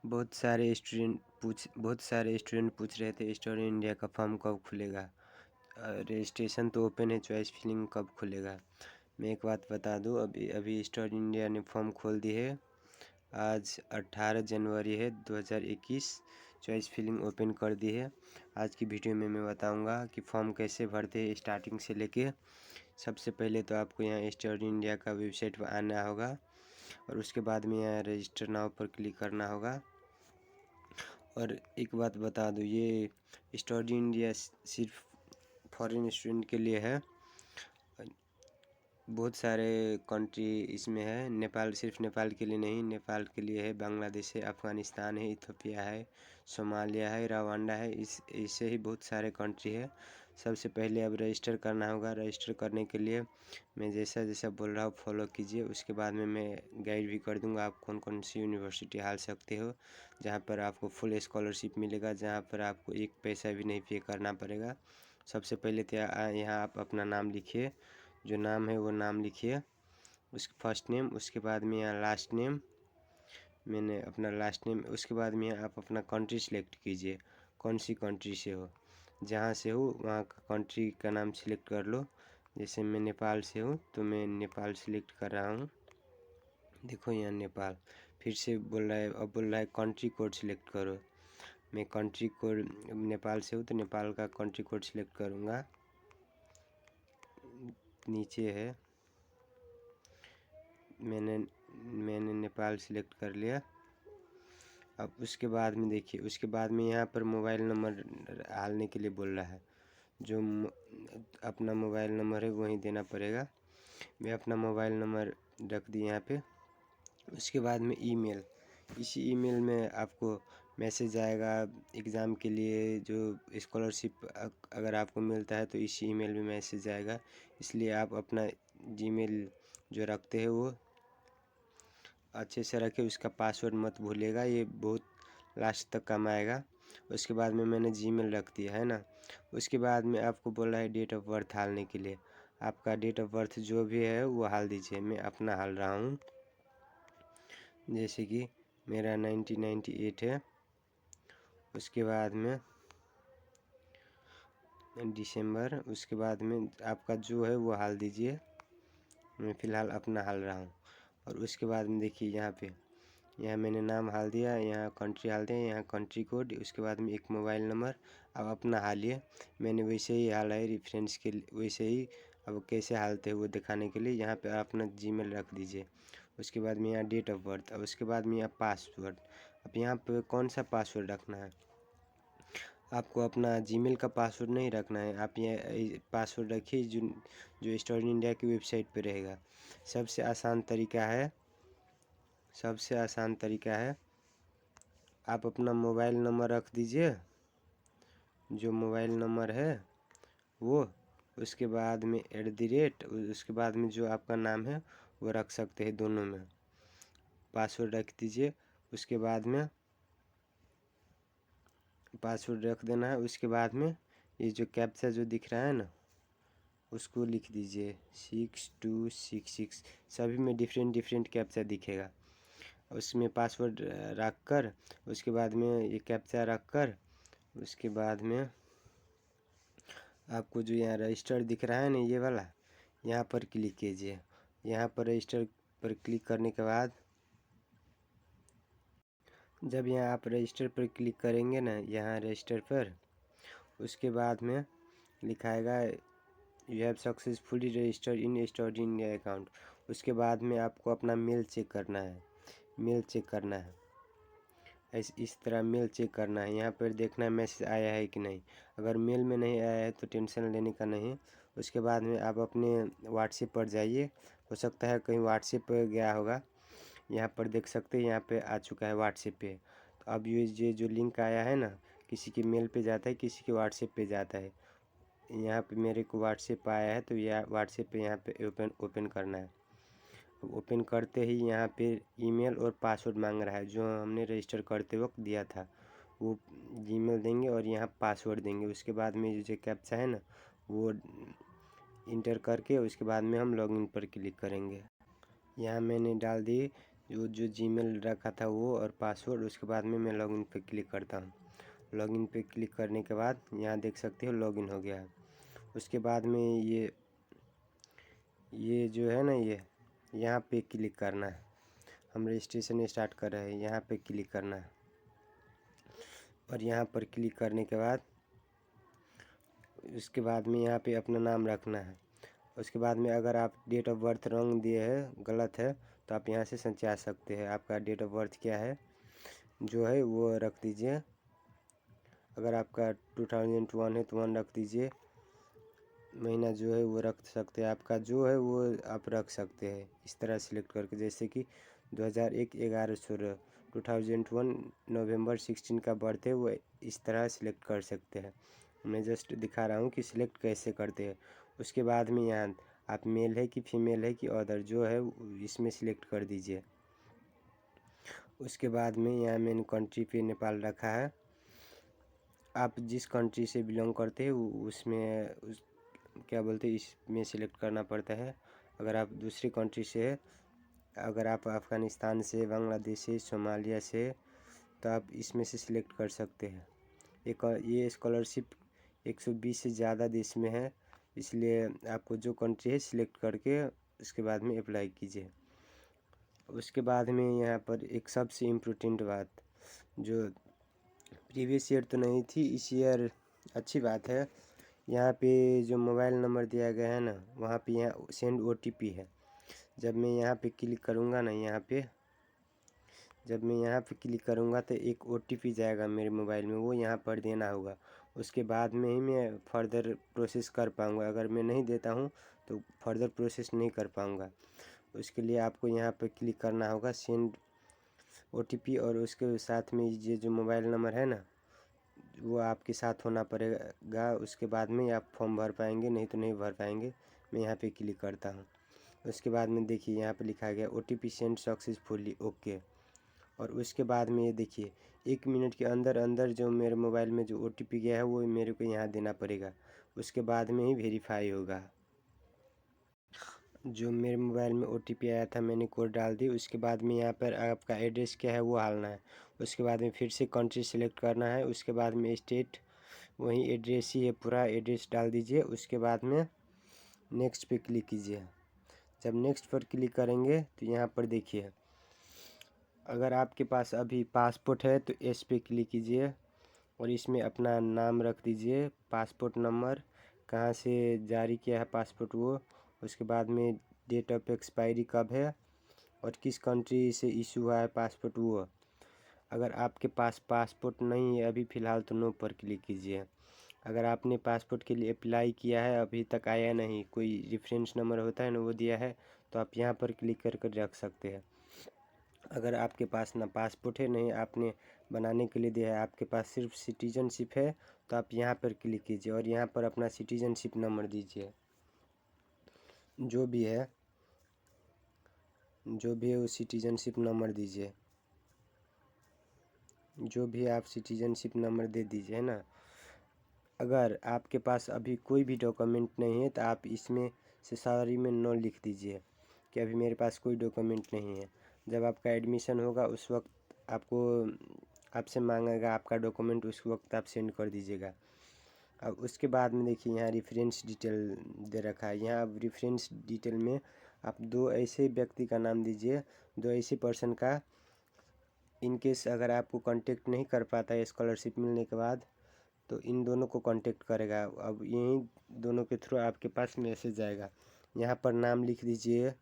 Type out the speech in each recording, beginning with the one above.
बहुत सारे स्टूडेंट पूछ रहे थे स्टडी इंडिया का फॉर्म कब खुलेगा। रजिस्ट्रेशन तो ओपन है, चॉइस फिलिंग कब खुलेगा। मैं एक बात बता दूं, अभी स्टडी इंडिया ने फॉर्म खोल दी है। आज 18 जनवरी है 2021। चॉइस फिलिंग ओपन कर दी है। आज की वीडियो में मैं बताऊंगा कि फॉर्म कैसे भरते हैं स्टार्टिंग से लेके। सबसे पहले तो आपको यहाँ स्टडी इंडिया का वेबसाइट पर आना होगा और उसके बाद में यहाँ रजिस्टर नाउ पर क्लिक करना होगा। और एक बात बता दूँ, ये स्टडी इंडिया सिर्फ फॉरेन स्टूडेंट के लिए है। बहुत सारे कंट्री इसमें है। नेपाल सिर्फ नेपाल के लिए नहीं, नेपाल के लिए है, बांग्लादेश है, अफ़गानिस्तान है, इथियोपिया है, सोमालिया है, रवांडा है, इससे ही बहुत सारे कंट्री है। सबसे पहले अब रजिस्टर करना होगा। रजिस्टर करने के लिए मैं जैसा जैसा बोल रहा हूँ फॉलो कीजिए। उसके बाद में मैं गाइड भी कर दूंगा आप कौन कौन सी यूनिवर्सिटी हाल सकते हो, जहाँ पर आपको फुल स्कॉलरशिप मिलेगा, जहाँ पर आपको एक पैसा भी नहीं पे करना पड़ेगा। सबसे पहले तो यहाँ आप अपना नाम लिखिए, जो नाम है वो नाम लिखिए, उसके फर्स्ट नेम, उसके बाद में यहाँ लास्ट नेम, मैंने अपना लास्ट नेम। उसके बाद में आप अपना कंट्री सिलेक्ट कीजिए, कौन सी कंट्री से हो, जहाँ से हो वहाँ का कंट्री का नाम सिलेक्ट कर लो। जैसे मैं नेपाल से हूँ तो मैं नेपाल सिलेक्ट कर रहा हूँ। देखो यहाँ नेपाल। फिर से बोल रहा है, अब बोल रहा है कंट्री कोड सिलेक्ट करो। मैं कंट्री कोड, नेपाल से हूँ तो नेपाल का कंट्री कोड सिलेक्ट करूँगा। नीचे है, मैंने नेपाल सिलेक्ट कर लिया। अब उसके बाद में देखिए, उसके बाद में यहाँ पर मोबाइल नंबर डालने के लिए बोल रहा है। जो अपना मोबाइल नंबर है वही देना पड़ेगा। मैं अपना मोबाइल नंबर रख दी यहाँ पे। उसके बाद में ईमेल, इसी ईमेल में आपको मैसेज आएगा एग्ज़ाम के लिए। जो स्कॉलरशिप अगर आपको मिलता है तो इसी ईमेल में मैसेज आएगा। इसलिए आप अपना जीमेल जो रखते हैं वो अच्छे से रखें, उसका पासवर्ड मत भूलिएगा, ये बहुत लास्ट तक काम आएगा। उसके बाद में मैंने जीमेल रख दिया है ना। उसके बाद में आपको बोला है डेट ऑफ बर्थ डालने के लिए। आपका डेट ऑफ बर्थ जो भी है वो डाल दीजिए। मैं अपना डाल रहा हूँ, जैसे कि मेरा 1998 है। उसके बाद में दिसंबर, उसके बाद में आपका जो है वो डाल दीजिए। मैं फ़िलहाल अपना डाल रहा हूँ। और उसके बाद में देखिए यहाँ मैंने नाम डाल दिया, यहाँ कंट्री डाल दिया, यहाँ कंट्री कोड, उसके बाद में एक मोबाइल नंबर। अब अपना डालिए। मैंने वैसे ही डाला है रेफरेंस के लिए, वैसे ही। अब कैसे डालते हैं वो दिखाने के लिए यहाँ पे आप अपना जीमेल रख दीजिए। उसके बाद में यहाँ डेट ऑफ बर्थ, अब उसके बाद में यहाँ पासवर्ड। अब यहाँ पे कौन सा पासवर्ड रखना है, आपको अपना जीमेल का पासवर्ड नहीं रखना है। आप ये पासवर्ड रखिए जो स्टडी इंडिया की वेबसाइट पे रहेगा। सबसे आसान तरीका है आप अपना मोबाइल नंबर रख दीजिए, जो मोबाइल नंबर है वो। उसके बाद में @ उसके बाद में जो आपका नाम है वो रख सकते हैं, दोनों में पासवर्ड रख दीजिए। उसके बाद में पासवर्ड रख देना है। उसके बाद में ये जो कैप्चा जो दिख रहा है ना, उसको लिख दीजिए 6266। सभी में डिफरेंट कैप्चा दिखेगा। उसमें पासवर्ड रख कर, उसके बाद में ये कैप्चा रख कर, उसके बाद में आपको जो यहाँ रजिस्टर दिख रहा है ना ये वाला, यहाँ पर क्लिक कीजिए। यहाँ पर रजिस्टर पर क्लिक करने के बाद, जब यहाँ आप रजिस्टर पर क्लिक करेंगे ना, यहाँ रजिस्टर पर, उसके बाद में लिखाएगा you have successfully registered in study India account. उसके बाद में आपको अपना मेल चेक करना है। इस तरह मेल चेक करना है। यहाँ पर देखना है मैसेज आया है कि नहीं। अगर मेल में नहीं आया है तो टेंशन लेने का नहीं। उसके बाद में आप अपने व्हाट्सएप पर जाइए, हो सकता है कहीं व्हाट्सएप पर गया होगा। यहाँ पर देख सकते हैं, यहाँ पे आ चुका है व्हाट्सएप पे। तो अब ये जो लिंक आया है ना, किसी के मेल पे जाता है, किसी के व्हाट्सएप पे जाता है। यहाँ पे मेरे को व्हाट्सएप आया है तो यह व्हाट्सएप पे यहाँ पे ओपन करना है। ओपन करते ही यहाँ पे ईमेल और पासवर्ड मांग रहा है, जो हमने रजिस्टर करते वक्त दिया था। वो जीमेल देंगे और यहाँ पासवर्ड देंगे। उसके बाद में जो कैप्चा है ना वो इंटर करके उसके बाद में हम लॉगिन पर क्लिक करेंगे। यहाँ मैंने डाल दी वो जो जीमेल रखा था वो और पासवर्ड। उसके बाद में मैं लॉगिन पे क्लिक करता हूँ। लॉगिन पे क्लिक करने के बाद यहाँ देख सकते हो लॉगिन हो गया है। उसके बाद में ये जो है ना, ये यहाँ पे क्लिक करना है। हम रजिस्ट्रेशन स्टार्ट कर रहे हैं, यहाँ पे क्लिक करना है। और यहाँ पर क्लिक करने के बाद उसके बाद में यहाँ पे अपना नाम रखना है। उसके बाद में अगर आप डेट ऑफ बर्थ रॉन्ग दिए हैं, गलत है, तो आप यहाँ से संचा सकते हैं। आपका डेट ऑफ बर्थ क्या है जो है वो रख दीजिए। अगर आपका 2001 है तो 1 रख दीजिए। महीना जो है वो रख सकते हैं, आपका जो है वो आप रख सकते हैं इस तरह सेलेक्ट करके। जैसे कि 2001 11/16 2001 नवंबर 16 का बर्थ है, वो इस तरह सेलेक्ट कर सकते हैं। मैं जस्ट दिखा रहा हूँ कि सिलेक्ट कैसे करते हैं। उसके बाद में यहाँ आप मेल है कि फीमेल है कि अदर जो है इसमें सिलेक्ट कर दीजिए। उसके बाद में यहाँ मैंने कंट्री पे नेपाल रखा है। आप जिस कंट्री से बिलोंग करते हैं उसमें क्या बोलते हैं इसमें सिलेक्ट करना पड़ता है। अगर आप दूसरी कंट्री से है, अगर आप अफ़गानिस्तान से, बांग्लादेश से, सोमालिया से, तो आप इसमें से सिलेक्ट कर सकते हैं। ये स्कॉलरशिप 120 से ज़्यादा देश में है, इसलिए आपको जो कंट्री है सिलेक्ट करके उसके बाद में अप्लाई कीजिए। उसके बाद में यहाँ पर एक सबसे इम्पोर्टेंट बात, जो प्रीवियस ईयर तो नहीं थी, इस ईयर अच्छी बात है। यहाँ पे जो मोबाइल नंबर दिया गया है ना, वहाँ पे यहाँ सेंड OTP है। जब मैं यहाँ पे क्लिक करूँगा ना, जब मैं यहाँ पे क्लिक करूँगा तो एक OTP जाएगा मेरे मोबाइल में, वो यहाँ पर देना होगा। उसके बाद में ही मैं फर्दर प्रोसेस कर पाऊँगा। अगर मैं नहीं देता हूँ तो फर्दर प्रोसेस नहीं कर पाऊँगा। उसके लिए आपको यहाँ पे क्लिक करना होगा सेंड OTP, और उसके साथ में ये जो मोबाइल नंबर है ना, वो आपके साथ होना पड़ेगा। उसके बाद में आप फॉर्म भर पाएंगे, नहीं तो नहीं भर पाएंगे। मैं यहाँ पे क्लिक करता हूँ। उसके बाद में देखिए यहाँ पे लिखा गया OTP सेंड सक्सेसफुली, ओके। और उसके बाद में ये देखिए 1 मिनट के अंदर अंदर जो मेरे मोबाइल में जो OTP गया है वो मेरे को यहाँ देना पड़ेगा। उसके बाद में ही वेरीफाई होगा। जो मेरे मोबाइल में OTP आया था मैंने कोड डाल दी। उसके बाद में यहाँ पर आपका एड्रेस क्या है वो डालना है। उसके बाद में फिर से कंट्री सेलेक्ट करना है। उसके बाद में स्टेट, वही एड्रेस ही है, पूरा एड्रेस डाल दीजिए। उसके बाद में नेक्स्ट पे क्लिक कीजिए। जब नेक्स्ट पर क्लिक करेंगे तो यहाँ पर देखिए, अगर आपके पास अभी पासपोर्ट है तो एस पे क्लिक कीजिए और इसमें अपना नाम रख दीजिए, पासपोर्ट नंबर, कहाँ से जारी किया है पासपोर्ट वो। उसके बाद में डेट ऑफ एक्सपायरी कब है और किस कंट्री से इशू हुआ है पासपोर्ट वो। अगर आपके पास पासपोर्ट नहीं है अभी फ़िलहाल तो नो पर क्लिक कीजिए। अगर आपने पासपोर्ट के लिए अप्लाई किया है अभी तक आया नहीं, कोई रेफरेंस नंबर होता है ना वो दिया है, तो आप यहाँ पर क्लिक करके रख सकते हैं। अगर आपके पास ना पासपोर्ट है, नहीं आपने बनाने के लिए दिया है, आपके पास सिर्फ सिटीजनशिप है, तो आप यहाँ पर क्लिक कीजिए और यहाँ पर अपना सिटीजनशिप नंबर दीजिए। जो भी है वो सिटीजनशिप नंबर दीजिए। जो भी आप सिटीजनशिप नंबर दे दीजिए, है ना। अगर आपके पास अभी कोई भी डॉक्यूमेंट नहीं है तो आप इसमें से सारी में नो लिख दीजिए कि अभी मेरे पास कोई डॉक्यूमेंट नहीं है। जब आपका एडमिशन होगा उस वक्त आपसे मांगेगा आपका डॉक्यूमेंट, उस वक्त आप सेंड कर दीजिएगा। अब उसके बाद में देखिए यहाँ रेफरेंस डिटेल दे रखा है। यहाँ अब रेफरेंस डिटेल में आप 2 ऐसे व्यक्ति का नाम दीजिए, 2 ऐसे पर्सन का। इनकेस अगर आपको कांटेक्ट नहीं कर पाता है स्कॉलरशिप मिलने के बाद, तो इन दोनों को कांटेक्ट करेगा। अब यही दोनों के थ्रू आपके पास मैसेज आएगा। यहाँ पर नाम लिख दीजिए।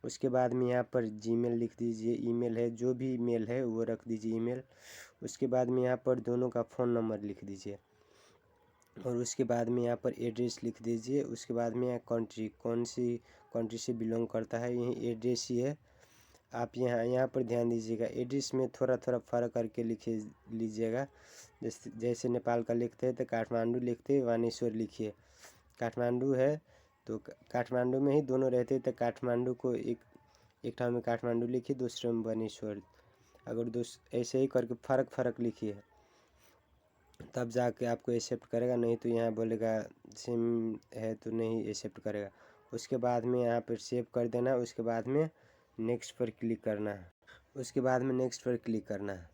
उसके बाद में यहाँ पर जीमेल लिख दीजिए, ईमेल है, जो भी मेल है वो रख दीजिए ईमेल। उसके बाद में यहाँ पर दोनों का फ़ोन नंबर लिख दीजिए और उसके बाद में यहाँ पर एड्रेस लिख दीजिए। उसके बाद में यहाँ कंट्री, कौन सी कंट्री से बिलोंग करता है, यही एड्रेस ही है। आप यहाँ पर ध्यान दीजिएगा, एड्रेस में थोड़ा थोड़ा फ़र्क करके लिख लीजिएगा। जैसे नेपाल का लिखते हैं तो काठमांडू लिखते, वानेश्वर लिखिए। काठमांडू है तो काठमांडू में ही दोनों रहते हैं, तो काठमांडू को एक ठाव में काठमांडू लिखिए, दूसरे में वानेश्वर। अगर ऐसे ही करके फ़र्क लिखिए, तब जाके आपको एक्सेप्ट करेगा। नहीं तो यहाँ बोलेगा सेम है तो नहीं एक्सेप्ट करेगा। उसके बाद में यहाँ पर सेव कर देना। उसके बाद में नेक्स्ट पर क्लिक करना है। उसके बाद में नेक्स्ट पर क्लिक करना है।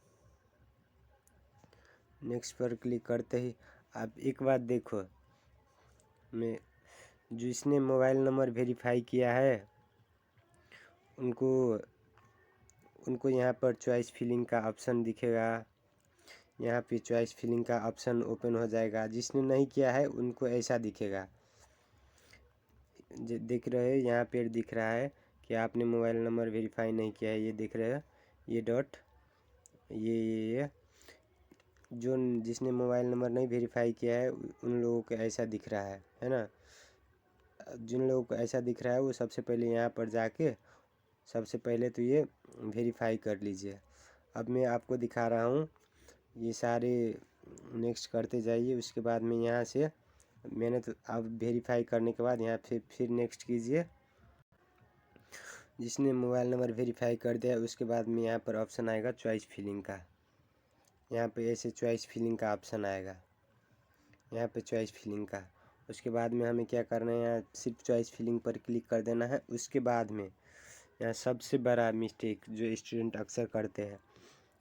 नेक्स्ट पर क्लिक करते ही आप एक बात देखो, मैं जिसने मोबाइल नंबर वेरीफाई किया है उनको यहाँ पर चॉइस फिलिंग का ऑप्शन दिखेगा। यहाँ पे चॉइस फिलिंग का ऑप्शन ओपन हो जाएगा। जिसने नहीं किया है उनको ऐसा दिखेगा, दिख रहे हैं यहाँ पे दिख रहा है कि आपने मोबाइल नंबर वेरीफाई नहीं किया है। ये दिख रहे हैं ये डॉट, ये जो जिसने मोबाइल नंबर नहीं वेरीफाई किया है उन लोगों को ऐसा दिख रहा है ना। जिन लोगों को ऐसा दिख रहा है वो सबसे पहले यहाँ पर जाके सबसे पहले तो ये वेरीफाई कर लीजिए। अब मैं आपको दिखा रहा हूँ, ये सारे नेक्स्ट करते जाइए। उसके बाद में यहाँ से मैंने तो अब वेरीफाई करने के बाद यहाँ फिर नेक्स्ट कीजिए। जिसने मोबाइल नंबर वेरीफाई कर दिया उसके बाद में यहाँ पर ऑप्शन आएगा चॉइस फिलिंग का। यहाँ पे ऐसे चॉइस फिलिंग का ऑप्शन आएगा, यहाँ पे चॉइस फिलिंग का। उसके बाद में हमें क्या करना है, यहाँ सिर्फ चॉइस फिलिंग पर क्लिक कर देना है। उसके बाद में यहाँ सबसे बड़ा मिस्टेक जो स्टूडेंट अक्सर करते हैं,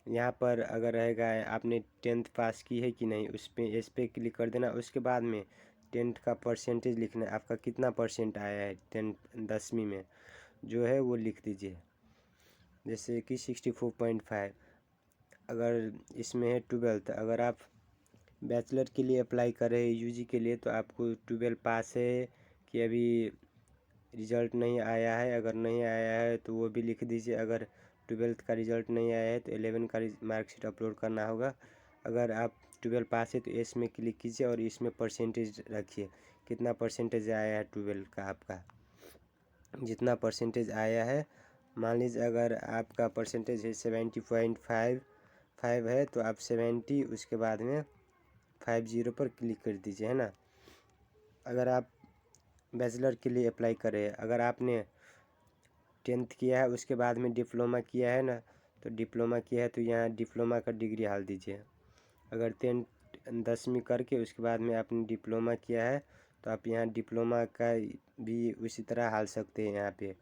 यहाँ पर अगर रहेगा आपने 10th पास की है कि नहीं, इस पर क्लिक कर देना। उसके बाद में 10th का परसेंटेज लिखना है, आपका कितना परसेंट आया है 10वीं में जो है वो लिख दीजिए। जैसे कि 64.5। अगर इसमें है 12th, अगर आप बैचलर के लिए अप्लाई कर रहे हैं यूजी के लिए तो आपको 12 पास है कि अभी रिज़ल्ट नहीं आया है। अगर नहीं आया है तो वो भी लिख दीजिए। अगर 12th का रिज़ल्ट नहीं आया है तो 11 का मार्कशीट अपलोड करना होगा। अगर आप 12 पास है तो एस में क्लिक कीजिए और इसमें परसेंटेज रखिए, कितना परसेंटेज आया है 12 का आपका। जितना परसेंटेज आया है, मान लीजिए अगर आपका परसेंटेज है 70.55 है तो आप 70 उसके बाद में 50 पर क्लिक कर दीजिए, है ना। अगर आप बैचलर के लिए अप्लाई करें, अगर आपने 10th किया है उसके बाद में डिप्लोमा किया है ना, तो डिप्लोमा किया है तो यहाँ डिप्लोमा का डिग्री हाल दीजिए। अगर 10वीं करके उसके बाद में आपने डिप्लोमा किया है तो आप यहाँ डिप्लोमा का भी उसी तरह हाल सकते हैं। यहाँ पे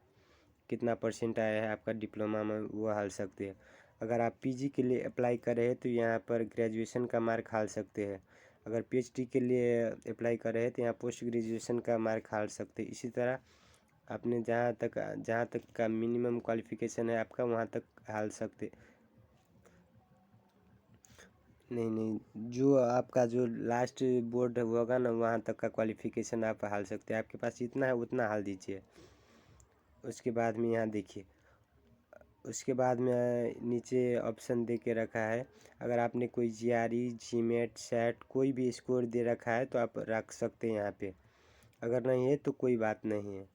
कितना परसेंट आया है आपका डिप्लोमा में वो हाल सकते हैं। अगर आप पीजी के लिए अप्लाई कर रहे हैं तो यहाँ पर ग्रेजुएशन का मार्क हाल सकते हैं। अगर पीएचडी के लिए अप्लाई कर रहे हैं तो यहाँ पोस्ट ग्रेजुएशन का मार्क हाल सकते हैं। इसी तरह आपने जहाँ तक का मिनिमम क्वालिफ़िकेशन है आपका वहाँ तक हाल सकते। नहीं, जो आपका जो लास्ट बोर्ड होगा ना वहाँ तक का क्वालिफ़िकेशन आप हाल सकते हैं। आपके पास जितना है उतना हाल दीजिए। उसके बाद में यहाँ देखिए, उसके बाद में नीचे ऑप्शन दे के रखा है, अगर आपने कोई जीआरई, जीमेट, सेट कोई भी स्कोर दे रखा है तो आप रख सकते हैं यहाँ पे। अगर नहीं है तो कोई बात नहीं है,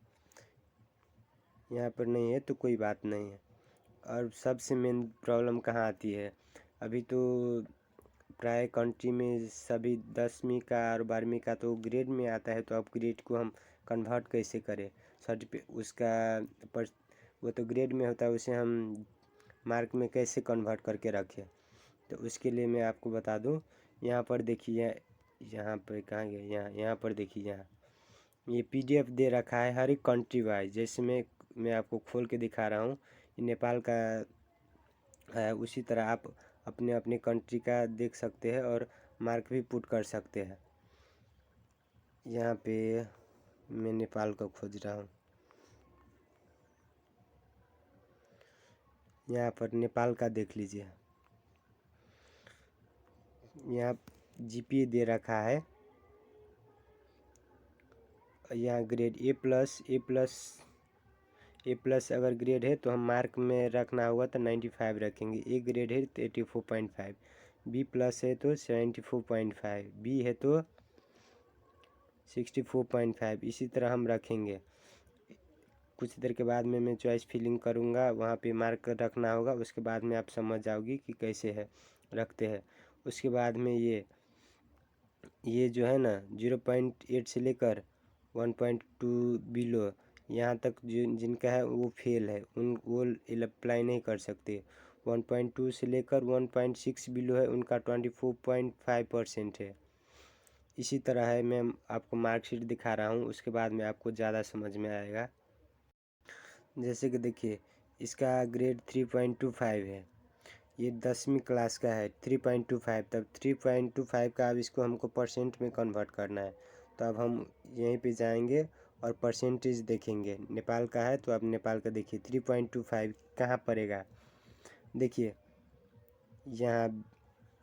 यहाँ पर नहीं है तो कोई बात नहीं है। और सबसे मेन प्रॉब्लम कहाँ आती है, अभी तो प्राय कंट्री में सभी 10वीं का और 12वीं का तो ग्रेड में आता है, तो अब ग्रेड को हम कन्वर्ट कैसे करें सर्टिफिकेट उसका पर, वो तो ग्रेड में होता है, उसे हम मार्क में कैसे कन्वर्ट करके रखें। तो उसके लिए मैं आपको बता दूं, यहाँ पर देखिए, यहाँ पर कहाँ गया, यहाँ पर देखिए, यहाँ ये पीडीएफ दे रखा है हर एक कंट्री वाइज। जैसे मैं आपको खोल के दिखा रहा हूँ, नेपाल का है, उसी तरह आप अपने अपने कंट्री का देख सकते हैं और मार्क भी पुट कर सकते हैं। यहाँ पे मैं नेपाल को खोज रहा हूँ, यहाँ पर नेपाल का देख लीजिए। यहाँ जीपीए दे रखा है, यहाँ ग्रेड ए प्लस अगर ग्रेड है तो हम मार्क में रखना होगा तो 95 रखेंगे। ए ग्रेड है तो 84.5, बी प्लस है तो 74.5, बी है तो 64.5, इसी तरह हम रखेंगे। कुछ देर के बाद में मैं चॉइस फिलिंग करूँगा, वहाँ पे मार्क रखना होगा। उसके बाद में आप समझ जाओगी कि कैसे है रखते हैं। उसके बाद में ये जो है ना 0.8 से लेकर 1.2 बिलो यहाँ तक जिनका है वो फेल है, वो अप्लाई नहीं कर सकते। 1.2 से लेकर 1.6 बिलो है उनका 24.5% है। इसी तरह है, मैं आपको मार्कशीट दिखा रहा हूँ, उसके बाद में आपको ज़्यादा समझ में आएगा। जैसे कि देखिए इसका ग्रेड 3.25 है। ये 10वीं क्लास का है 3.25। तब 3.25 का अब इसको हमको परसेंट में कन्वर्ट करना है। तो अब हम यहीं पे जाएंगे और परसेंटेज देखेंगे। नेपाल का है तो अब नेपाल का देखिए 3.25 कहाँ पड़ेगा। देखिए यहाँ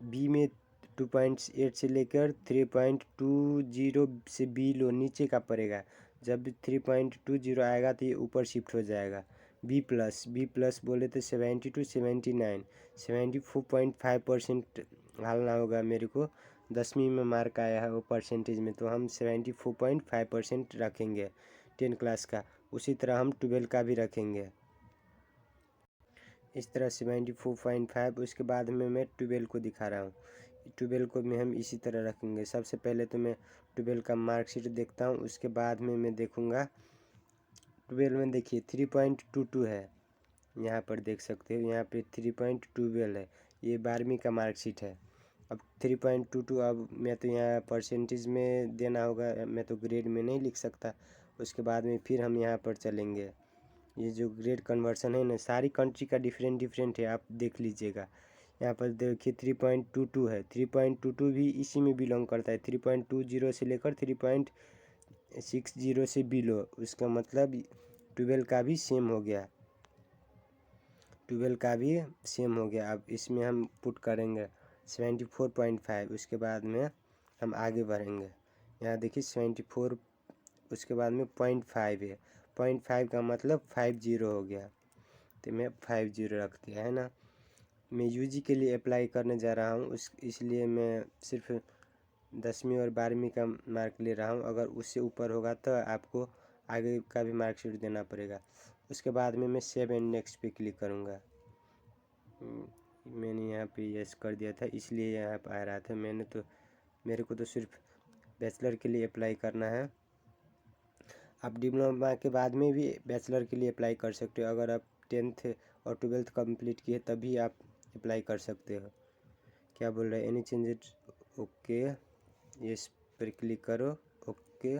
बी में 2.8 से लेकर 3.20 से बिलो नीचे का पड़ेगा। जब 3.20 आएगा तो ये ऊपर शिफ्ट हो जाएगा। बी प्लस बोले तो 72 79 74.5% हालना होगा मेरे को। 10वीं में मार्क आया है वो परसेंटेज में, तो हम 74.5% रखेंगे 10 क्लास का। उसी तरह हम 12 का भी रखेंगे इस तरह 74.5। उसके बाद में मैं 12 को दिखा रहा हूँ। 12 को में हम इसी तरह रखेंगे। सबसे पहले तो मैं 12 का मार्कशीट देखता हूँ, उसके बाद में मैं देखूँगा 12 में। देखिए 3.22 है, यहाँ पर देख सकते हो, यहाँ पे 3.12 है। ये 12वीं का मार्कशीट है। अब 3.22 अब मैं तो यहाँ परसेंटेज में देना होगा, मैं तो ग्रेड में नहीं लिख सकता। उसके बाद में फिर हम यहाँ पर चलेंगे। ये जो ग्रेड कन्वर्सन है ना, सारी कंट्री का डिफरेंट डिफरेंट है, आप देख लीजिएगा। यहाँ पर देखिए 3.22 है। 3.22 भी इसी में बिलोंग करता है। 3.20 से लेकर 3.60 से बिलो, उसका मतलब 12 का भी सेम हो गया। 12 का भी सेम हो गया। अब इसमें हम पुट करेंगे 74.5। उसके बाद में हम आगे बढ़ेंगे। यहाँ देखिए 74, उसके बाद में 0.5 है। 0.5 का मतलब 50 हो गया, तो मैं 50 रख दिया है ना। मैं यूजी के लिए अप्लाई करने जा रहा हूँ, इसलिए मैं सिर्फ 10वीं और 12वीं का मार्क ले रहा हूँ। अगर उससे ऊपर होगा तो आपको आगे का भी मार्कशीट देना पड़ेगा। उसके बाद में मैं सेव एंड नेक्स्ट पे क्लिक करूँगा। मैंने यहाँ पे यस कर दिया था, इसलिए यहाँ पर आ रहा था। मेरे को तो सिर्फ बैचलर के लिए अप्लाई करना है। आप डिप्लोमा के बाद में भी बैचलर के लिए अप्लाई कर सकते हो। अगर आप 10th और 12th कंप्लीट किए तभी आप अप्लाई कर सकते हो। क्या बोल रहे हैं, एनी चेंजेस, ओके, इस पर क्लिक करो, ओके।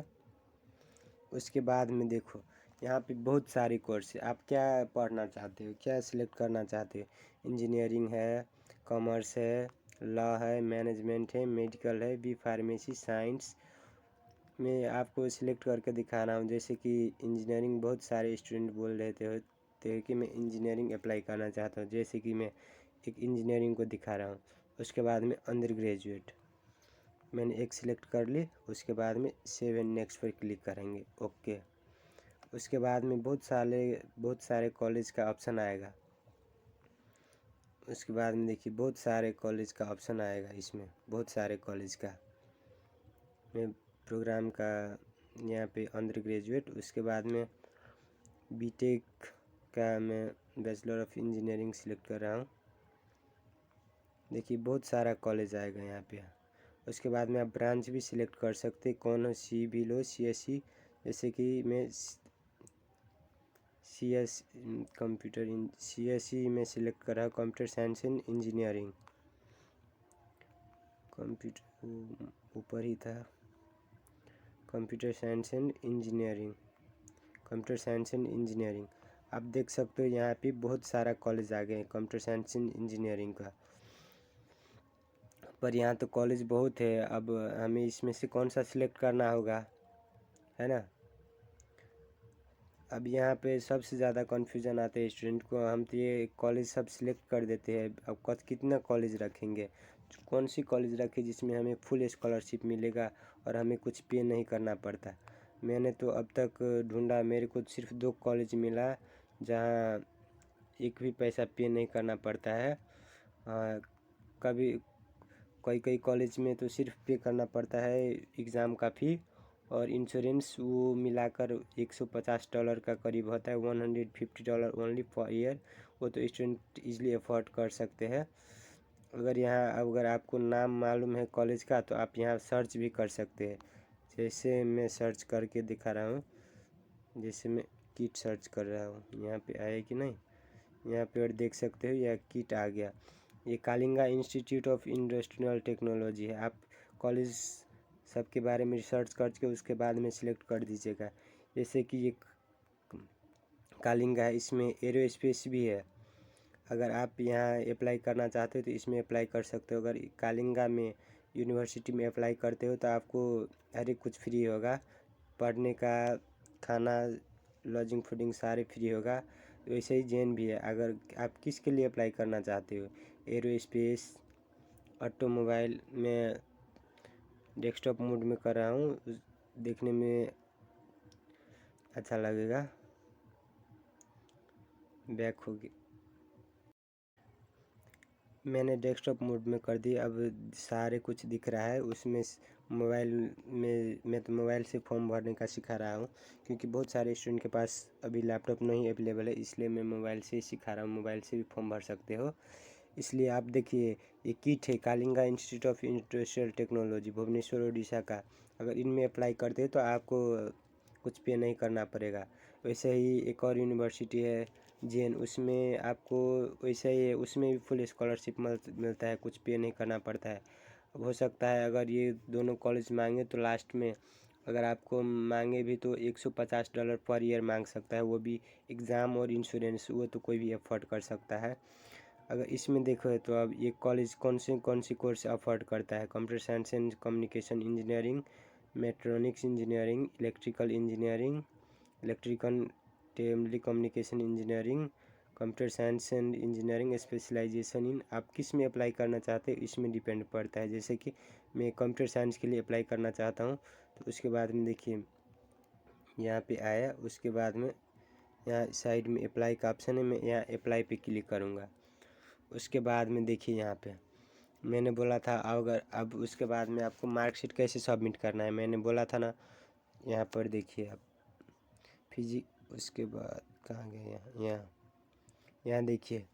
उसके बाद में देखो यहाँ पे बहुत सारे कोर्स है। आप क्या पढ़ना चाहते हो, क्या सिलेक्ट करना चाहते हो। इंजीनियरिंग है, कॉमर्स है, लॉ है, मैनेजमेंट है, मेडिकल है, बी फार्मेसी, साइंस। मैं आपको सिलेक्ट करके दिखा रहा हूँ। जैसे कि इंजीनियरिंग बहुत सारे स्टूडेंट बोल रहे थे कि मैं इंजीनियरिंग अप्लाई करना चाहता हूँ। जैसे कि मैं एक इंजीनियरिंग को दिखा रहा हूँ। उसके बाद में अंडर ग्रेजुएट मैंने एक सिलेक्ट कर ली। उसके बाद में सेव एंड नेक्स्ट पर क्लिक करेंगे, ओके। उसके बाद में बहुत सारे कॉलेज का ऑप्शन आएगा। उसके बाद में देखिए बहुत सारे कॉलेज का ऑप्शन आएगा। इसमें बहुत सारे कॉलेज का मैं प्रोग्राम का यहाँ पे अंडर ग्रेजुएट, उसके बाद में बीटेक का मैं बैचलर ऑफ इंजीनियरिंग सिलेक्ट कर रहा हूँ। देखिए बहुत सारा कॉलेज आएगा यहाँ पे। उसके बाद में आप ब्रांच भी सिलेक्ट कर सकते हैं, कौन हो, सी बी लो, सी एस सी। जैसे कि मैं सी एस सी में सिलेक्ट कर रहा हूँ, computer science and engineering. Computer ऊपर ही था, computer science and engineering, computer science and engineering. आप देख सकते हो यहाँ पे बहुत सारा कॉलेज आ गए हैं कंप्यूटर साइंस एंड इंजीनियरिंग का। पर यहाँ तो कॉलेज बहुत है। अब हमें इसमें से कौन सा सिलेक्ट करना होगा, है ना। अब यहाँ पे सबसे ज़्यादा कन्फ्यूज़न आते हैं स्टूडेंट को। हम तो ये कॉलेज सब सिलेक्ट कर देते हैं। अब कितना कॉलेज रखेंगे, कौन सी कॉलेज रखें जिसमें हमें फुल स्कॉलरशिप मिलेगा और हमें कुछ पे नहीं करना पड़ता। मैंने तो अब तक ढूंढा, मेरे को सिर्फ 2 कॉलेज मिला जहाँ एक भी पैसा पे नहीं करना पड़ता है। कभी कई कॉलेज में तो सिर्फ पे करना पड़ता है एग्ज़ाम का फ़ी, और इंश्योरेंस वो मिलाकर $150 का करीब होता है, $150 ओनली फॉर ईयर। वो तो स्टूडेंट इजीली अफोर्ड कर सकते हैं। अगर आपको नाम मालूम है कॉलेज का तो आप यहाँ सर्च भी कर सकते हैं। जैसे मैं सर्च करके दिखा रहा हूँ, जैसे मैं किट सर्च कर रहा हूँ, यहाँ पे आया कि नहीं, यहाँ पे और देख सकते हो यह किट आ गया। ये Kalinga institute of industrial technology है। आप कॉलेज सबके बारे में रिसर्च करके उसके बाद में सिलेक्ट कर दीजिएगा। जैसे कि ये कालिंगा है, इसमें एरोस्पेस भी है। अगर आप यहाँ अप्लाई करना चाहते हो तो इसमें अप्लाई कर सकते हो। अगर कालिंगा में यूनिवर्सिटी में अप्लाई करते हो तो आपको हर एक कुछ फ्री होगा, पढ़ने का, खाना, लॉजिंग फूडिंग सारे फ्री होगा। वैसे ही जेन भी है। अगर आप किसके लिए अप्लाई करना चाहते हो, एरोस्पेस, ऑटोमोबाइल, में डेस्कटॉप मोड में कर रहा हूँ, देखने में अच्छा लगेगा। बैक होगी, मैंने डेस्कटॉप मोड में कर दी। अब सारे कुछ दिख रहा है उसमें। मोबाइल में मैं तो मोबाइल से फॉर्म भरने का सिखा रहा हूँ, क्योंकि बहुत सारे स्टूडेंट के पास अभी लैपटॉप नहीं अवेलेबल है, इसलिए मैं मोबाइल से ही सिखा रहा हूँ। मोबाइल से भी फॉर्म भर सकते हो। इसलिए आप देखिए, ये किट है Kalinga institute of industrial technology, Bhubaneswar Orissa का। अगर इनमें अप्लाई करते हैं तो आपको कुछ पे नहीं करना पड़ेगा। वैसे ही एक और यूनिवर्सिटी है जेन, उसमें आपको वैसे ही उसमें भी फुल स्कॉलरशिप मिलता है, कुछ पे नहीं करना पड़ता है। अब हो सकता है अगर ये दोनों कॉलेज मांगे तो लास्ट में अगर आपको मांगे भी तो $150 पर ईयर मांग सकता है, वो भी एग्ज़ाम और इंश्योरेंस, वो तो कोई भी अफोर्ड कर सकता है। अगर इसमें देखो तो अब ये कॉलेज कौन सी कोर्स अफोर्ड करता है, computer science and communication engineering, mechatronics engineering, electrical engineering, electrical telecommunication engineering, computer science and engineering specialization in. आप किस में अप्लाई करना चाहते हैं इसमें डिपेंड पड़ता है। जैसे कि मैं कंप्यूटर साइंस के लिए अप्लाई करना चाहता हूँ, तो उसके बाद में देखिए यहाँ पे आया, उसके बाद में यहाँ साइड में अप्लाई का ऑप्शन है, मैं यहाँ अप्लाई पे क्लिक करूँगा। उसके बाद में देखिए यहाँ पे मैंने बोला था अगर अब उसके बाद में आपको मार्कशीट कैसे सबमिट करना है, मैंने बोला था ना। यहाँ पर देखिए आप उसके बाद कहाँ गए, यहाँ देखिए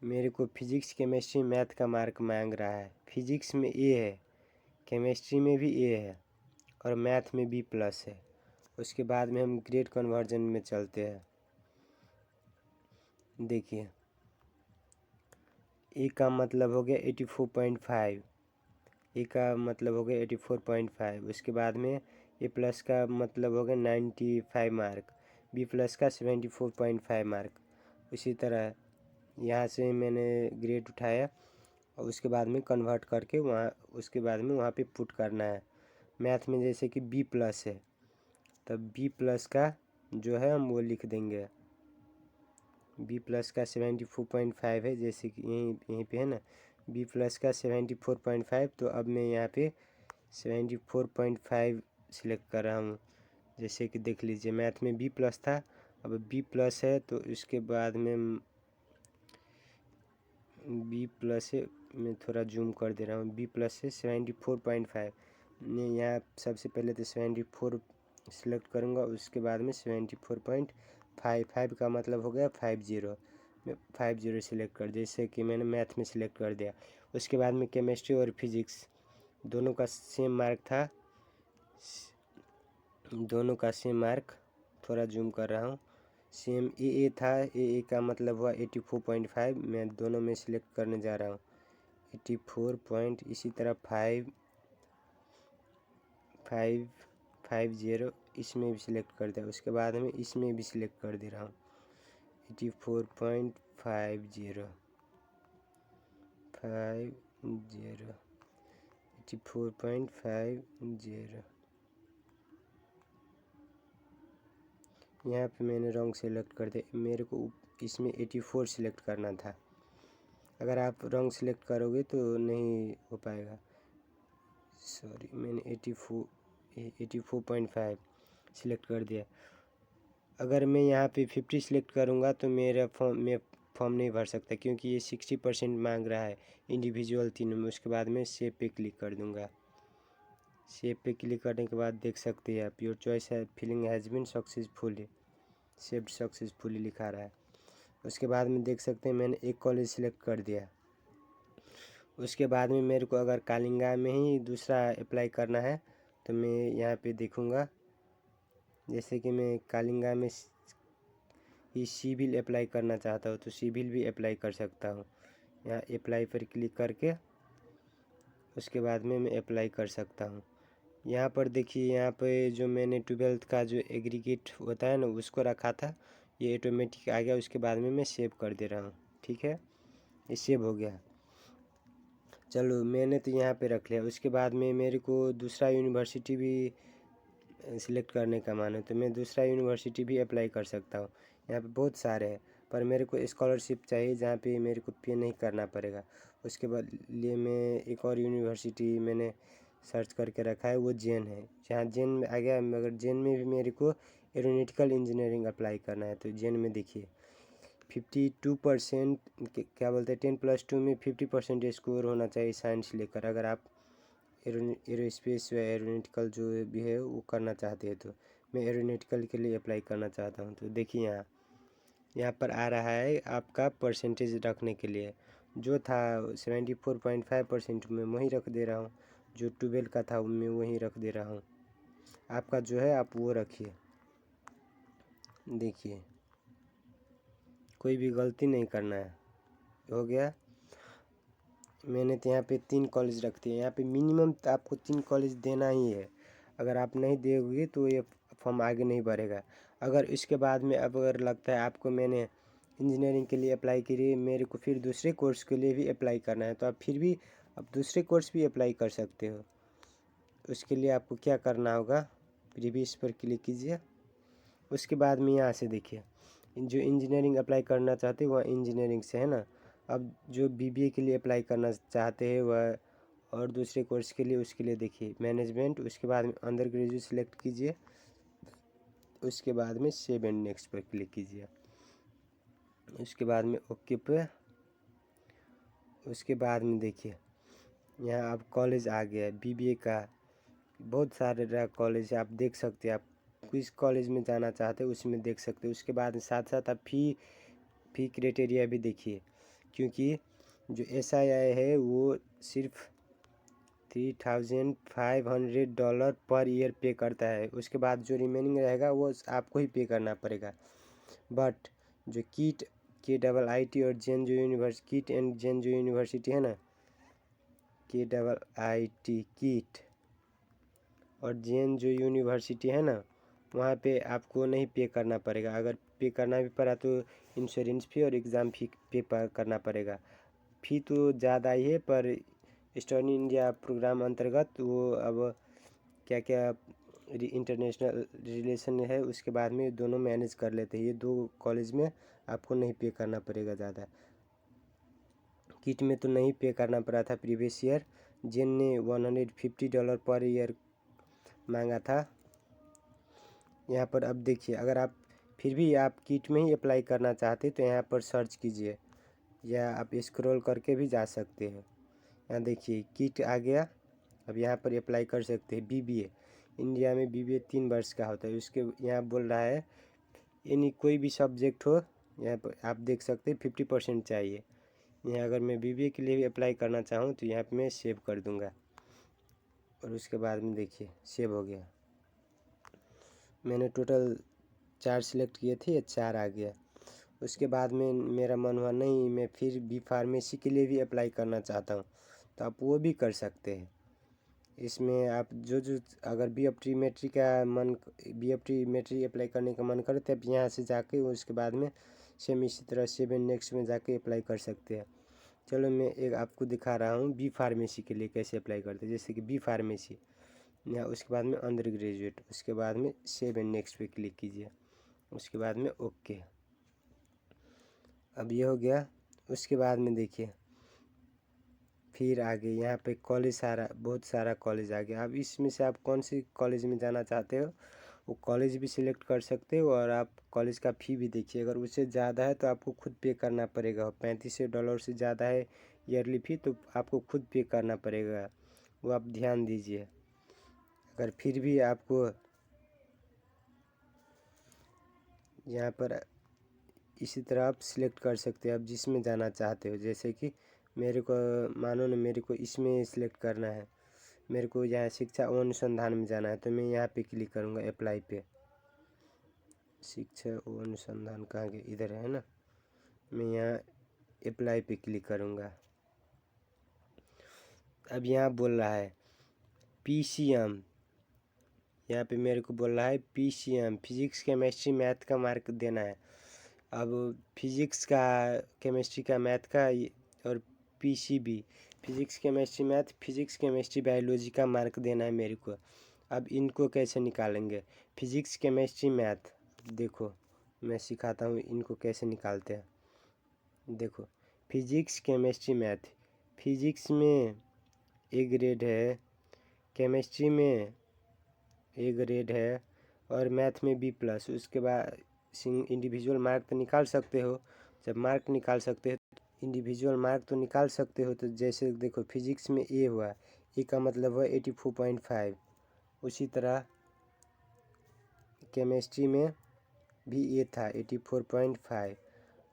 मेरे को फिजिक्स, केमिस्ट्री, मैथ का मार्क मांग रहा है। फिजिक्स में ए है, केमिस्ट्री में भी ए है और मैथ में B+ है। उसके बाद में हम ग्रेड कन्वर्जन में चलते हैं। देखिए ए का मतलब हो गया 84.5, ए का मतलब हो गया 84.5। उसके बाद में A+ का मतलब हो गया 95 मार्क, B+ का 74.5 मार्क। उसी तरह यहाँ से मैंने ग्रेड उठाया और उसके बाद में कन्वर्ट करके वहाँ उसके बाद में वहाँ पे पुट करना है। मैथ में जैसे कि B+ है, तब B+ का जो है हम वो लिख देंगे। B+ का 74.5 है, जैसे कि यहीं पे है ना, B+ का 74.5। तो अब मैं यहाँ पे 74.5 सिलेक्ट कर रहा हूँ। जैसे कि देख लीजिए मैथ में B+ था, अब B+ है, तो इसके बाद में B+ है, मैं थोड़ा जूम कर दे रहा हूँ। B+ है 74.5। मैं यहाँ सबसे पहले तो 74 सिलेक्ट करूँगा, उसके बाद में 74.5, 5 का मतलब हो गया 50। मैं 50 सिलेक्ट कर, जैसे कि मैंने मैथ में सिलेक्ट कर दिया। उसके बाद में केमिस्ट्री और फिजिक्स दोनों का सेम मार्क था, दोनों का सेम मार्क, थोड़ा जूम कर रहा हूँ, सेम ए था। ए का मतलब हुआ 84.5, मैं दोनों में सिलेक्ट करने जा रहा हूँ 84 पॉइंट। इसी तरह 50 इसमें भी सिलेक्ट कर दिया। उसके बाद में इसमें भी सिलेक्ट कर दे रहा हूँ 84.50 84.50। यहाँ पे मैंने रॉन्ग सेलेक्ट कर दिया, मेरे को इसमें 84 सिलेक्ट करना था। अगर आप रॉन्ग सेलेक्ट करोगे तो नहीं हो पाएगा। सॉरी, मैंने 84.5 सिलेक्ट कर दिया। अगर मैं यहाँ पे 50 सिलेक्ट करूँगा तो मेरा फॉर्म नहीं भर सकता, क्योंकि ये 60% मांग रहा है इंडिविजुअल तीनों में। उसके बाद में सेव पे क्लिक कर दूँगा। सेव पे क्लिक करने के बाद देख सकते हैं आप, योर चॉइस है filling has been successfully saved successfully लिखा रहा है। उसके बाद में देख सकते हैं मैंने एक कॉलेज सिलेक्ट कर दिया। उसके बाद में मेरे को अगर कालिंगा में ही दूसरा अप्लाई करना है तो मैं यहाँ पे देखूँगा, जैसे कि मैं कालिंगा में ही सिविल अप्लाई करना चाहता हूँ तो सिविल भी अप्लाई कर सकता हूँ। यहाँ अप्लाई पर क्लिक करके उसके बाद में मैं अप्लाई कर सकता हूँ। यहाँ पर देखिए, यहाँ पे जो मैंने 12th का जो एग्रीगेट होता है ना उसको रखा था, ये ऑटोमेटिक आ गया। उसके बाद में मैं सेव कर दे रहा हूँ। ठीक है, ये सेव हो गया। चलो मैंने तो यहाँ पे रख लिया। उसके बाद में मेरे को दूसरा यूनिवर्सिटी भी सिलेक्ट करने का मन है, तो मैं दूसरा यूनिवर्सिटी भी अप्लाई कर सकता हूँ। यहाँ पे बहुत सारे हैं, पर मेरे को स्कॉलरशिप चाहिए जहाँ पे मेरे को पे नहीं करना पड़ेगा। उसके बाद लिए मैं एक और यूनिवर्सिटी मैंने सर्च करके रखा है, वो जेन है। जहाँ जेन में आ गया, मगर जेन में भी मेरे को एरोनॉटिकल इंजीनियरिंग अप्लाई करना है। तो जेन में देखिए 52% क्या बोलते हैं, 10+2 में 50% स्कोर होना चाहिए साइंस लेकर, अगर आप एरोस्पेस या एरोनॉटिकल जो भी है वो करना चाहते हैं। तो मैं एरोनॉटिकल के लिए अप्लाई करना चाहता हूँ। तो देखिए यहाँ पर आ रहा है आपका परसेंटेज रखने के लिए। जो था 74.5% में वहीं रख दे रहा हूँ, जो 12 का था मैं वहीं रख दे रहा हूँ। आपका जो है आप वो रखिए। देखिए कोई भी गलती नहीं करना है। हो गया। मैंने तो यहाँ पे 3 कॉलेज रख दिए। यहाँ पे मिनिमम तो आपको 3 कॉलेज देना ही है। अगर आप नहीं दोगे तो ये फॉर्म आगे नहीं बढ़ेगा। अगर इसके बाद में अब अगर लगता है आपको मैंने इंजीनियरिंग के लिए अप्लाई करी, मेरे को फिर दूसरे कोर्स के लिए भी अप्लाई करना है, तो आप फिर भी अब दूसरे कोर्स भी अप्लाई कर सकते हो। उसके लिए आपको क्या करना होगा, प्रीवियस पर क्लिक कीजिए। उसके बाद में यहाँ से देखिए जो इंजीनियरिंग अप्लाई करना चाहते हैं वह इंजीनियरिंग से है ना। अब जो बीबीए के लिए अप्लाई करना चाहते हैं वह, और दूसरे कोर्स के लिए, उसके लिए देखिए मैनेजमेंट। उसके बाद में अंडर ग्रेजुएट सिलेक्ट कीजिए। उसके बाद में सेव एंड नेक्स्ट पर क्लिक कीजिए। उसके बाद में ओके पे। उसके बाद में देखिए यहाँ अब कॉलेज आ गया है बीबीए का। बहुत सारे कॉलेज है, आप देख सकते हैं। आप किस कॉलेज में जाना चाहते हैं उसमें देख सकते हैं। उसके बाद साथ साथ आप फ़ी क्राइटेरिया भी देखिए, क्योंकि जो SII है वो सिर्फ $3,500 पर ईयर पे करता है। उसके बाद जो रिमेनिंग रहेगा वो आपको ही पे करना पड़ेगा। बट जो KIIT और जेन जो यूनिवर्सिटी, किट एंड जेन जो यूनिवर्सिटी है ना, KIIT किट और जेन जो यूनिवर्सिटी है ना, वहाँ पे आपको नहीं पे करना पड़ेगा। अगर पे करना भी पड़ा तो इंश्योरेंस फी और एग्ज़ाम फी पे करना पड़ेगा। फ़ी तो ज़्यादा ही है, पर ईस्टर्न इंडिया प्रोग्राम अंतर्गत वो अब क्या क्या इंटरनेशनल रिलेशन है, उसके बाद में दोनों मैनेज कर लेते हैं। ये 2 कॉलेज में आपको नहीं पे करना पड़ेगा ज़्यादा। किट में तो नहीं पे करना पड़ा था प्रीवियस ईयर। जेन ने $150 पर ईयर मांगा था यहाँ पर। अब देखिए अगर आप फिर भी आप किट में ही अप्लाई करना चाहते तो यहाँ पर सर्च कीजिए, या आप स्क्रॉल करके भी जा सकते हैं। यहाँ देखिए किट आ गया। अब यहाँ पर अप्लाई कर सकते हैं। बीबीए इंडिया में बीबीए 3 वर्ष का होता है। उसके यहाँ बोल रहा है यानी कोई भी सब्जेक्ट हो, यहाँ पर आप देख सकते हैं 50% चाहिए। यहाँ अगर मैं बीबीए के लिए भी अप्लाई करना चाहूँ तो यहाँ पर मैं सेव कर दूँगा, और उसके बाद में देखिए सेव हो गया। मैंने टोटल 4 सिलेक्ट किए थे, या 4 आ गया। उसके बाद में मेरा मन हुआ नहीं, मैं फिर बी फार्मेसी के लिए भी अप्लाई करना चाहता हूँ, तो आप वो भी कर सकते हैं। इसमें आप जो अगर बी अप्लाई करने का मन करे तो आप यहाँ से जाके उसके बाद में सेम इसी तरह सेव एंड नेक्स्ट में जाके अप्लाई कर सकते हैं। चलो मैं एक आपको दिखा रहा हूँ बी फार्मेसी के लिए कैसे अप्लाई करते हैं। जैसे कि बी फार्मेसी, यहाँ उसके बाद में अंडर ग्रेजुएट, उसके बाद में सेव एंड नेक्स्ट पे क्लिक कीजिए। उसके बाद में ओके। अब ये हो गया। उसके बाद में देखिए फिर आगे यहाँ पे कॉलेज बहुत सारा कॉलेज आ गया। अब इसमें से आप कौन सी कॉलेज में जाना चाहते हो वो कॉलेज भी सिलेक्ट कर सकते हो, और आप कॉलेज का फ़ी भी देखिए। अगर उससे ज़्यादा है तो आपको खुद पे करना पड़ेगा। $3500 से ज़्यादा है ईयरली फ़ी तो आपको खुद पे करना पड़ेगा, वो आप ध्यान दीजिए। अगर फिर भी आपको यहाँ पर इसी तरह आप सिलेक्ट कर सकते हैं आप जिसमें जाना चाहते हो। जैसे कि मेरे को मानो ना, मेरे को इसमें सिलेक्ट करना है, मेरे को यहाँ शिक्षा और अनुसंधान में जाना है, तो मैं यहाँ पे क्लिक करूँगा अप्लाई पे। शिक्षा और अनुसंधान कहाँ गए, इधर है ना, मैं यहाँ अप्लाई पे क्लिक करूँगा। अब यहाँ बोल रहा है PCM, यहाँ पे मेरे को बोल रहा है PCM फिजिक्स केमिस्ट्री मैथ का मार्क देना है। अब फिजिक्स का, केमिस्ट्री का, मैथ का और PCB, physics chemistry math, physics chemistry biology का मार्क देना है मेरे को। अब इनको कैसे निकालेंगे? फिजिक्स केमिस्ट्री मैथ, देखो मैं सिखाता हूँ इनको कैसे निकालते हैं। देखो फिजिक्स केमिस्ट्री मैथ, फिजिक्स में ए ग्रेड है, केमिस्ट्री में ए ग्रेड है और मैथ में बी प्लस। उसके बाद इंडिविजुअल मार्क तो निकाल सकते हो। जब मार्क निकाल सकते हो, इंडिविजुअल मार्क तो निकाल सकते हो, तो जैसे देखो फिजिक्स में ए हुआ, ए का मतलब हुआ 84.5। उसी तरह केमिस्ट्री में भी ए था 84.5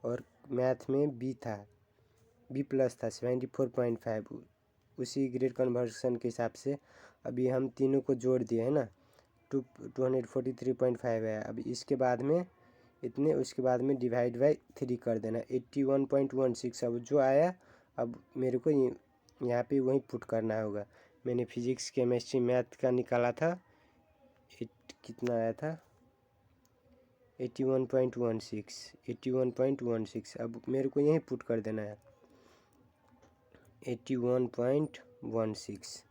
और मैथ में बी था, बी प्लस था 74.5। उसी ग्रेड कन्वर्सन के हिसाब से अभी हम तीनों को जोड़ दिए है ना, 243.5 है। अब इसके बाद में इतने, उसके बाद में डिवाइड बाई 3 कर देना, 81.16। अब जो आया अब मेरे को यहाँ पे वही पुट करना होगा। मैंने फिजिक्स केमिस्ट्री मैथ का निकाला था, कितना आया था 81.16। अब मेरे को यहीं पुट कर देना है 81.16।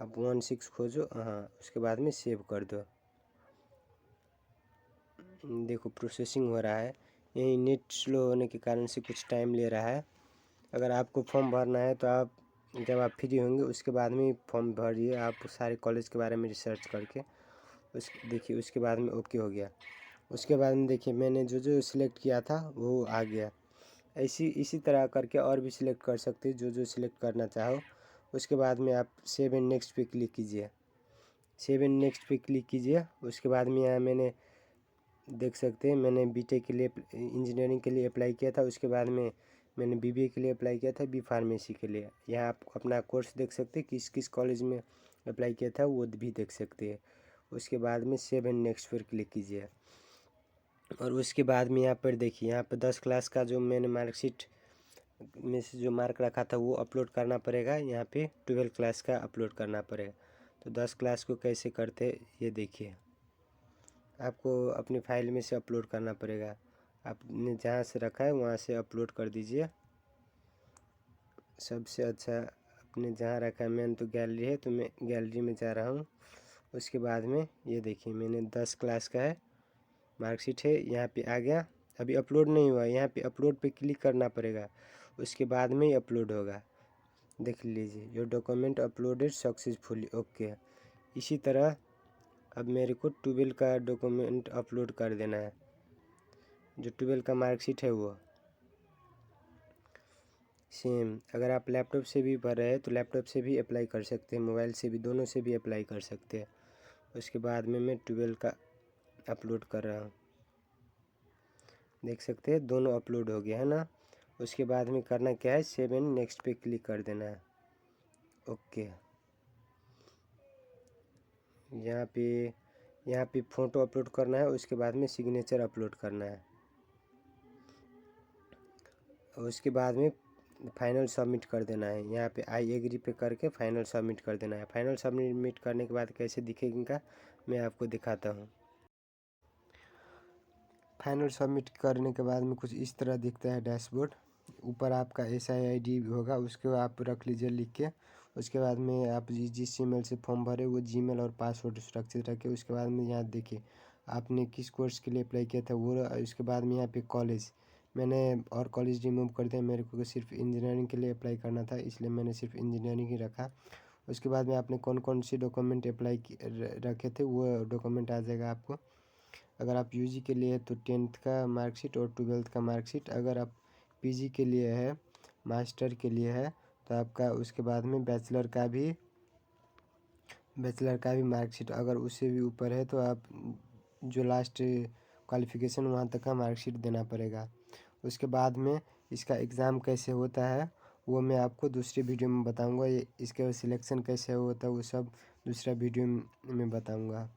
अब 16 खोजो, हाँ उसके बाद में सेव कर दो। देखो प्रोसेसिंग हो रहा है, यही नेट स्लो होने के कारण से कुछ टाइम ले रहा है। अगर आपको फॉर्म भरना है तो आप जब आप फ्री होंगे उसके बाद में फॉर्म भरिए, आप सारे कॉलेज के बारे में रिसर्च करके देखिए। उसके बाद में ओके हो गया। उसके बाद में देखिए मैंने जो जो सिलेक्ट किया था वो आ गया। इसी तरह करके और भी सिलेक्ट कर सकते हैं जो जो सिलेक्ट करना चाहो। उसके बाद में आप सेव एंड नेक्स्ट पे क्लिक कीजिए, सेव एंड नेक्स्ट पे क्लिक कीजिए। उसके बाद में यहाँ मैंने देख सकते हैं, मैंने बीटेक के लिए, इंजीनियरिंग के लिए अप्लाई किया था। उसके बाद में मैंने बीबीए के लिए अप्लाई किया था, बी फार्मेसी के लिए। यहाँ आप अपना कोर्स देख सकते हैं, किस किस कॉलेज में अप्लाई किया था वो भी देख सकते हैं। उसके बाद में सेव एंड नेक्स्ट पर क्लिक कीजिए और उसके बाद में यहाँ पर देखिए, यहाँ पर 10 क्लास का जो मैंने मार्कशीट में से जो मार्क रखा था वो अपलोड करना पड़ेगा। यहाँ पे 12 क्लास का अपलोड करना पड़ेगा। तो 10 क्लास को कैसे करते ये देखिए, आपको अपनी फाइल में से अपलोड करना पड़ेगा। आपने जहाँ से रखा है वहाँ से अपलोड कर दीजिए। सबसे अच्छा अपने जहाँ रखा है, मैंने तो गैलरी है तो मैं गैलरी में जा रहा हूँ। उसके बाद में ये देखिए मैंने 10 क्लास का है मार्कशीट है, यहाँ पे आ गया। अभी अपलोड नहीं हुआ, यहाँ पे अपलोड पे क्लिक करना पड़ेगा, उसके बाद में ही अपलोड होगा। देख लीजिए, your document uploaded successfully, okay. इसी तरह अब मेरे को 12 का डॉक्यूमेंट अपलोड कर देना है, जो 12 का मार्कशीट है वो सेम। अगर आप लैपटॉप से भी भर रहे हैं तो लैपटॉप से भी अप्लाई कर सकते हैं, मोबाइल से भी, दोनों से भी अप्लाई कर सकते हैं। उसके बाद में मैं 12 का अपलोड कर रहा हूँ, देख सकते हैं दोनों अपलोड हो गया है ना। उसके बाद में करना क्या है, सेव एंड नेक्स्ट पे क्लिक कर देना है, ओके। यहाँ पे फ़ोटो अपलोड करना है, उसके बाद में सिग्नेचर अपलोड करना है। उसके बाद में फाइनल सबमिट कर देना है, यहाँ पे आई एग्री पे करके फाइनल सबमिट कर देना है। फाइनल सबमिट करने के बाद कैसे दिखेगा मैं आपको दिखाता हूँ। फाइनल सबमिट करने के बाद में कुछ इस तरह दिखता है डैशबोर्ड। ऊपर आपका SIID होगा, उसको आप रख लीजिए लिख के। उसके बाद में आप जिस ईमेल से फॉर्म भरे वो जीमेल और पासवर्ड सुरक्षित रखें। उसके बाद में यहाँ देखिए आपने किस कोर्स के लिए अप्लाई किया था वो। उसके बाद में यहाँ पे कॉलेज, मैंने और कॉलेज रिमूव कर दिया, मेरे को सिर्फ इंजीनियरिंग के लिए अप्लाई करना था, इसलिए मैंने सिर्फ इंजीनियरिंग ही रखा। उसके बाद में आपने कौन कौन से डॉक्यूमेंट अप्लाई रखे थे वो डॉक्यूमेंट आ जाएगा आपको। अगर आप यूजी के लिए है तो 10th का मार्कशीट और 12th का मार्कशीट। अगर आप पीजी के लिए है, मास्टर के लिए है, तो आपका उसके बाद में बैचलर का भी मार्कशीट, अगर उससे भी ऊपर है तो आप जो लास्ट क्वालिफ़िकेशन वहाँ तक का मार्कशीट देना पड़ेगा। उसके बाद में इसका एग्ज़ाम कैसे होता है वो मैं आपको दूसरी वीडियो में बताऊंगा। ये इसका सिलेक्शन कैसे होता है वो सब दूसरा वीडियो में बताऊंगा।